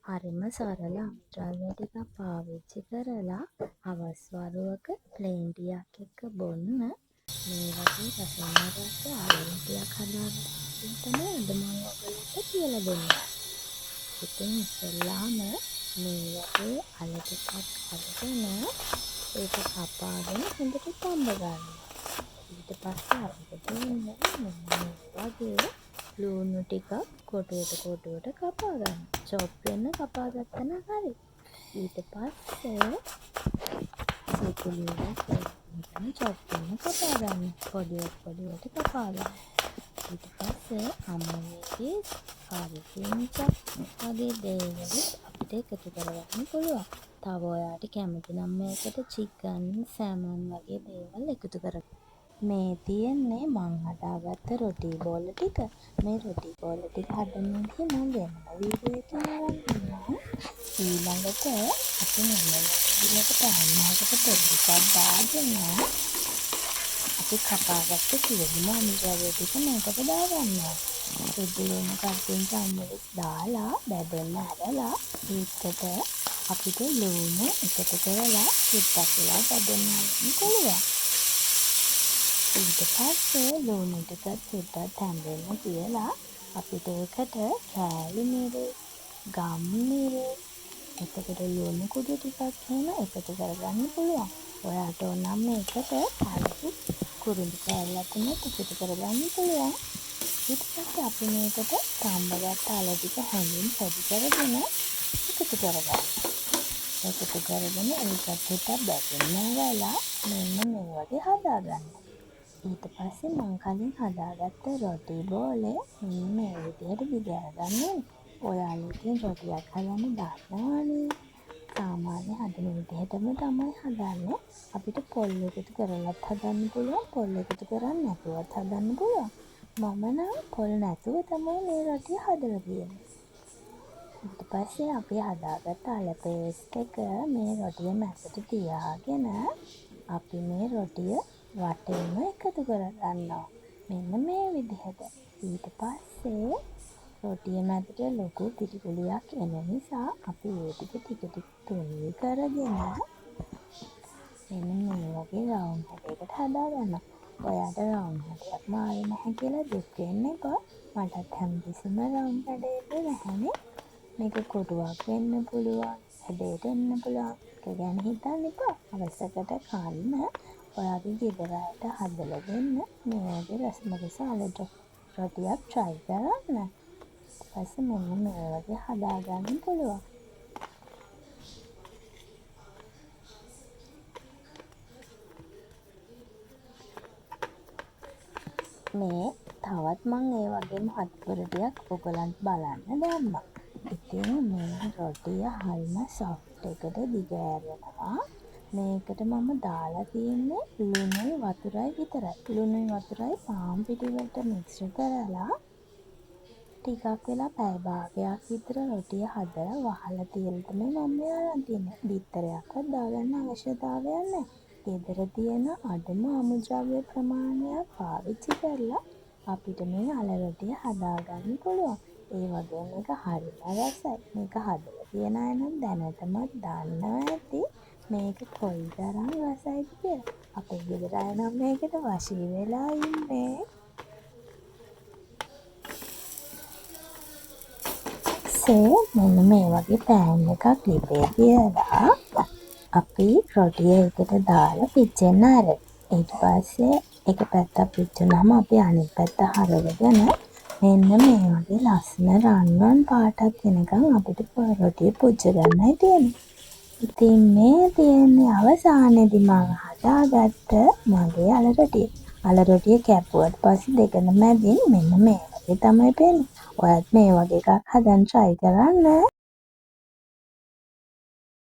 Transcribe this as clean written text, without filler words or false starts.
හරිම සරල අමුද්‍රව්‍ය ටිකක් පාවිච්චි කරලා හවස් වරුවක ප්ලේන් ටියක් එක්ක බොන්න මේ වගේ රසඥ ආලේන් ටිකක් හදාගන්න තමයි අද මම ඔයගලට කියලා දෙන්නේ. ඉතින් ඉස්සෙල්ලාම මේ වගේ අල ටිකක් අරගෙන ඒක කපාගෙන හොඳට තඹ ගන්න. ඊට පස්සේ අපිට තියෙන්නේ මේ වගේ ලුණු ටිකක් කොටුවට කපා ගන්න. චොප් වෙන්න කපා ගත්තම හරි. ඊට පස්සේ සීකුලියක් මෙතන චොප් වෙන්න කපා ගන්න. පොඩියට කපා ගන්න. ඊට පස්සේ අමුමේදී කාරිපිංචක් වගේ දේවල් අපිට එකතු කරගන්න පුළුවන්. තව ඔයාට කැමති නම් මේකට චිකන්, සැමන් වගේ දේවල් එකතු කරගන්න. මේ තියෙන්නේ මං හදාගත්ත රොටි බෝල ටික. මේ රොටි බෝල ටික හදන්නදී මම වෙනම වීඩියෝ එකක් අරන් ඊළඟට අපි මෙලොවට පෑන් එකකට තෙල් ටිකක් දාගෙන අපි කපාගත්ත සියලුම අමුද්‍රව්‍ය ටික මේකට දාගන්නවා. සුදු ලුණු කර්පිංච අමුවෙස් දාලා බැදෙන්න ඇරලා ඒකට අපිට ලුණු එකතු කරලා සුද්දක් වෙලා බැදෙන්න හදන්න පුළුවන්. ඊට පස්සේ ලුණු ටික සුද්දක් තැම්බෙන්න තියලා අපිට ඒකට කෑලි මිරිස්, ගම් මිරිස්, එතකොට ලුණු කුඩු ටිකක් එහෙම එකතු කරගන්න පුළුවන්. ඔයාට ඕන නම් මේකට හලු කුරුඳු කෑල්ලක් උනත් එකතු කරගන්න පුළුවන්. ඊට පස්සේ අපි මේකට තම්බගත්ත අල ටික හොඳින් පොඩි කරගෙන එකතු කරගන්න. එකතු කරගෙන ඒකත් හිටක් බැදෙන්න ඇරලා මෙන්න මේ වගේ හදාගන්න. ඊට පස්සේ මං කලින් හදාගත්ත රොටි බෝලේ මෙන්න මේ විදිහට දිගහැර ගන්න. ඔයාලා ඉතින් රොටියක් හදන්න දන්නවනේ. සාමාන්‍ය හදන විදිහටම තමයි හදන්නේ. අපිට පොල් එකතු කරලත් හදන්න පුළුවන්, පොල් එකතු කරන්නේ නැතුවත් හදන්න පුළුවන්. මම නම් පොල් නැතුව තමයි මේ රොටිය හදලා තියෙන්නේ. ඊට පස්සේ අපි හදාගත්ත අල පේස්ට් එක මේ රොටිය මැදට තියාගෙන අපි මේ රොටිය වටේම එකතු කරගන්නවා. මෙන්න මේ විදිහට. ඊට පස්සේ රොටිය මැදට ලොකු පිටිකුලියක් එන නිසා අපි ඒ ටික තුනී කරගෙන මෙන්න මේ වගේ රවුම් හැඩයකට හදාගන්නවා. ඔයාට රවුම් හැඩයක් මාරු නැහැ කියලා දුක් වෙන්න එපා. මටත් හැමතිස්සෙම රවුම් හැඩයක නැහැනේ. මේක කොටුවක් වෙන්න පුළුවන්, හැඩයට එන්න පුළුවන්. ඒක ගැන හිතන්න එපා. අවශ්‍යකට කන්න ඔයාගේ ගෙදර අයට හදලා දෙන්න. මේ වගේ රසමසල රොටියක් try කරන්න. ඊපස්සේ මෙන්න මේ වගේ හදාගන්න පුළුවන්. මේ තවත් මං ඒ වගේම හත්පුර ටිකක් ඔයගලන්ට බලන්න දැම්මා. ඉතින් මේ රොටිය හරිම soft එකට දිගෑරෙනවා. මේකට මම දාලා තියෙන්නේ ලුණුයි වතුරයි විතරයි. ලුණුයි වතුරයි පාන් පිටි වලට මික්ස් කරලා ටිකක් වෙලා පැය භාගයක් විතර රොටිය හදලා වහලා තියලා තමයි මම යාලා තියෙන්නේ. බිත්තරයක්වත් දාගන්න අවශ්‍යතාවයක් නැහැ. ගෙදර තියෙන අඩුම අමුද්‍රව්‍ය ප්‍රමාණයක් පාවිච්චි කරලා අපිට මේ අල රොටිය හදාගන්න පුළුවන්. ඒ වගේම මේක හරිම රසයි. මේක හදලා තියන අය නම් දැනටමත් දන්නවා ඇති මේක කොයිතරම් රසයිද කියලා. අපේ ගෙදර අය නම් මේකට වශී වෙලා ඉන්නේ. මෙන්න මේ වගේ පෑන් එකක් ලිපේ තියලා අපි රොටිය එකට දාලා පිච්චෙන්න ආරයි. ඊට පස්සේ එක පැත්තක් පිච්චුනම අපි අනිත් පැත්ත හරවගෙන මෙන්න මේ වගේ ලස්සන රන්වන් පාටක් වෙනකන් අපිට රොටිය පුච්ච ගන්නයි තියෙන්නේ. ඉතින් මේ තියෙන්නේ අවසානයේදී මම හදාගත්ත මගේ අල රොටිය. අල රොටිය කැපුවට පස්සේ දෙකම මැදින් මෙන්න මේ වගේ තමයි පේන්නේ. ඔයත් මේ වගේ එකක් හදන්න try කරන්න.